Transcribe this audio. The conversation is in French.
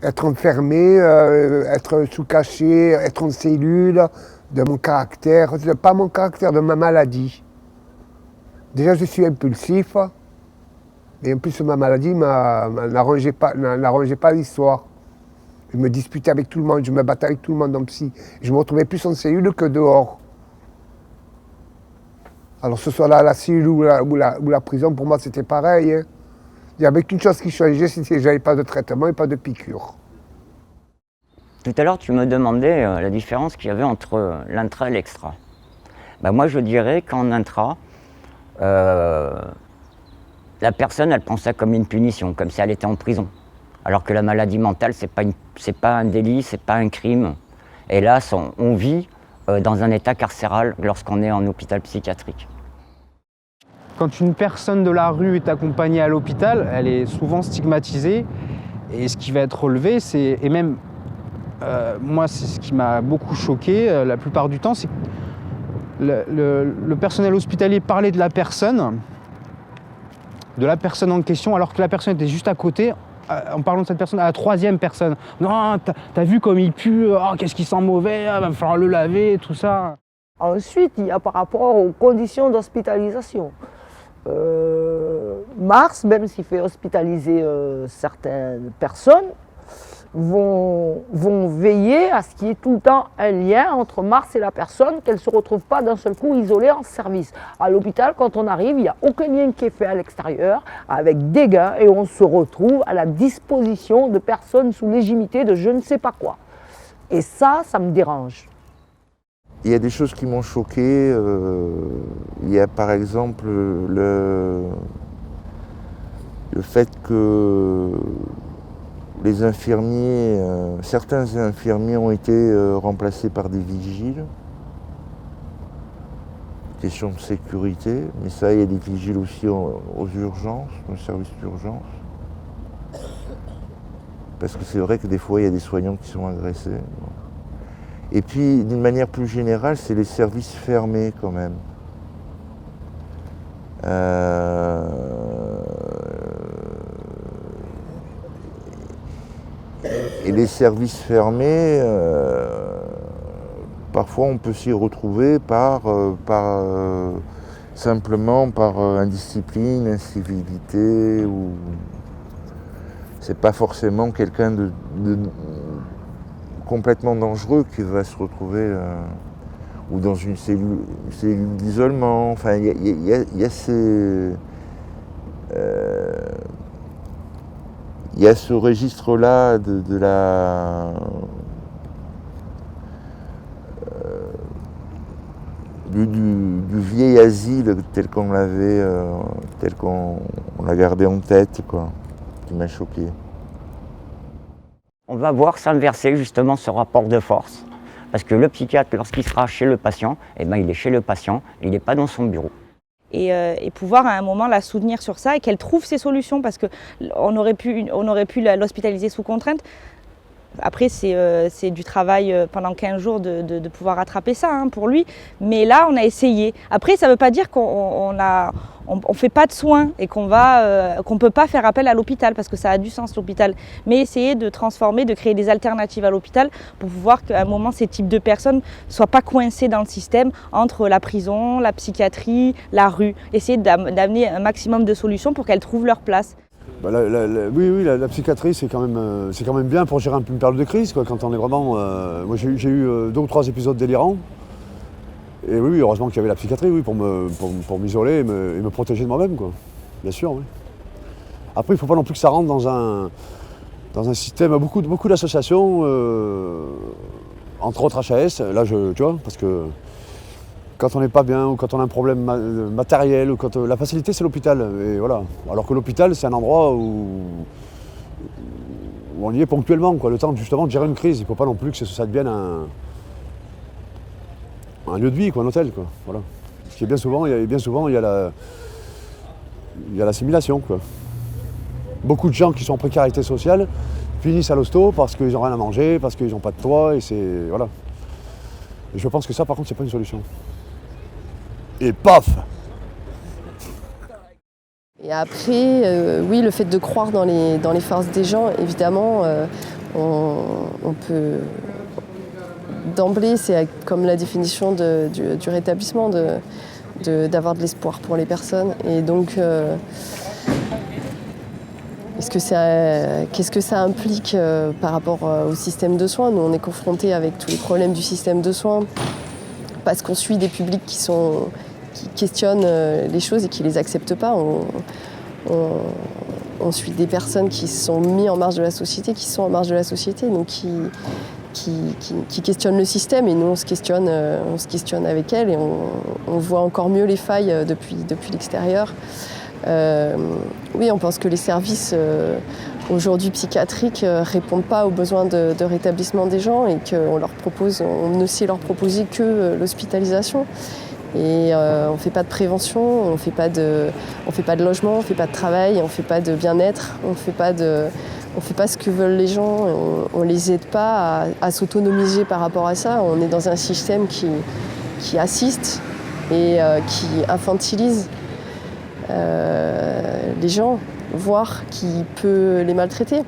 être enfermé, être sous cachet, être en cellule, de mon caractère, pas mon caractère, de ma maladie. Déjà, je suis impulsif, et en plus, ma maladie n'arrangeait pas l'histoire. Je me disputais avec tout le monde, je me battais avec tout le monde en psy. Je me retrouvais plus en cellule que dehors. Alors, ce soit la cellule ou la prison, pour moi, c'était pareil. Hein. Il n'y avait qu'une chose qui changeait, c'était que je n'avais pas de traitement et pas de piqûre. Tout à l'heure, tu me demandais la différence qu'il y avait entre l'intra et l'extra. Ben, moi, je dirais qu'en intra, la personne, elle prend ça comme une punition, comme si elle était en prison. Alors que la maladie mentale, c'est pas un délit, c'est pas un crime. Hélas, on vit dans un état carcéral lorsqu'on est en hôpital psychiatrique. Quand une personne de la rue est accompagnée à l'hôpital, elle est souvent stigmatisée. Et ce qui va être relevé, c'est, et même moi, c'est ce qui m'a beaucoup choqué la plupart du temps, c'est que le personnel hospitalier parlait de la personne en question, alors que la personne était juste à côté, en parlant de cette personne à la troisième personne. Non, t'as vu comme il pue, oh, qu'est-ce qu'il sent mauvais, va falloir le laver, tout ça. Ensuite, il y a par rapport aux conditions d'hospitalisation. Mars, même s'il fait hospitaliser certaines personnes, vont veiller à ce qu'il y ait tout le temps un lien entre Mars et la personne, qu'elle ne se retrouve pas d'un seul coup isolée en service. À l'hôpital, quand on arrive, il n'y a aucun lien qui est fait à l'extérieur, avec des gains, et on se retrouve à la disposition de personnes sous légitimité de je ne sais pas quoi. Et ça me dérange. Il y a des choses qui m'ont choqué. Il y a par exemple le fait que les infirmiers, certains infirmiers ont été remplacés par des vigiles. Question de sécurité, mais ça, il y a des vigiles aussi aux urgences, dans le service d'urgence. Parce que c'est vrai que des fois, il y a des soignants qui sont agressés. Et puis, d'une manière plus générale, c'est les services fermés quand même. Et les services fermés, parfois on peut s'y retrouver simplement par indiscipline, incivilité, ou c'est pas forcément quelqu'un de complètement dangereux qui va se retrouver ou dans une cellule d'isolement. Enfin, il y a ce registre-là du vieil asile tel qu'on l'avait, tel qu'on l'a gardé en tête, quoi, qui m'a choqué. On va voir s'inverser justement ce rapport de force. Parce que le psychiatre, lorsqu'il sera chez le patient, eh ben, il est chez le patient, il n'est pas dans son bureau. Et pouvoir à un moment la soutenir sur ça et qu'elle trouve ses solutions, parce qu'on aurait pu l'hospitaliser sous contrainte. Après, c'est du travail pendant 15 jours de pouvoir rattraper ça hein, pour lui. Mais là, on a essayé. Après, ça ne veut pas dire qu'on ne fait pas de soins et qu'on ne peut pas faire appel à l'hôpital, parce que ça a du sens l'hôpital. Mais essayer de transformer, de créer des alternatives à l'hôpital pour pouvoir qu'à un moment, ces types de personnes ne soient pas coincées dans le système entre la prison, la psychiatrie, la rue. Essayer d'amener un maximum de solutions pour qu'elles trouvent leur place. Bah oui, la psychiatrie, c'est quand même bien pour gérer une période de crise, quoi, quand on est vraiment... moi, j'ai eu 2 ou 3 épisodes délirants. Et oui, heureusement qu'il y avait la psychiatrie, oui, pour m'isoler et me protéger de moi-même, quoi. Bien sûr, oui. Après, il ne faut pas non plus que ça rentre dans un système... Beaucoup d'associations, entre autres HAS, là, tu vois, parce que... Quand on n'est pas bien, ou quand on a un problème matériel, ou quand la facilité c'est l'hôpital. Et voilà. Alors que l'hôpital c'est un endroit où on y est ponctuellement, quoi, le temps justement de gérer une crise. Il ne faut pas non plus que ça devienne un lieu de vie, quoi, un hôtel, quoi. Voilà. Parce qu'il y a bien souvent il y a l'assimilation, quoi. Beaucoup de gens qui sont en précarité sociale finissent à l'hosto parce qu'ils n'ont rien à manger, parce qu'ils n'ont pas de toit, et c'est... Voilà. Et je pense que ça par contre c'est pas une solution. Et paf! Et après, oui, le fait de croire dans les forces des gens, évidemment, on peut... D'emblée, c'est comme la définition du rétablissement, d'avoir de l'espoir pour les personnes. Et donc, qu'est-ce que ça implique par rapport au système de soins? Nous, on est confrontés avec tous les problèmes du système de soins parce qu'on suit des publics qui questionnent les choses et qui ne les acceptent pas. On suit des personnes qui sont mises en marge de la société, qui sont en marge de la société, donc qui questionnent le système, et nous on se questionne avec elles, et on voit encore mieux les failles depuis l'extérieur. Oui, on pense que les services aujourd'hui psychiatriques répondent pas aux besoins de rétablissement des gens, et qu'on ne sait leur proposer que l'hospitalisation. Et on ne fait pas de prévention, on fait pas de logement, on ne fait pas de travail, on ne fait pas de bien-être, on ne fait pas ce que veulent les gens, on ne les aide pas à s'autonomiser par rapport à ça. On est dans un système qui assiste et qui infantilise les gens, voire qui peut les maltraiter.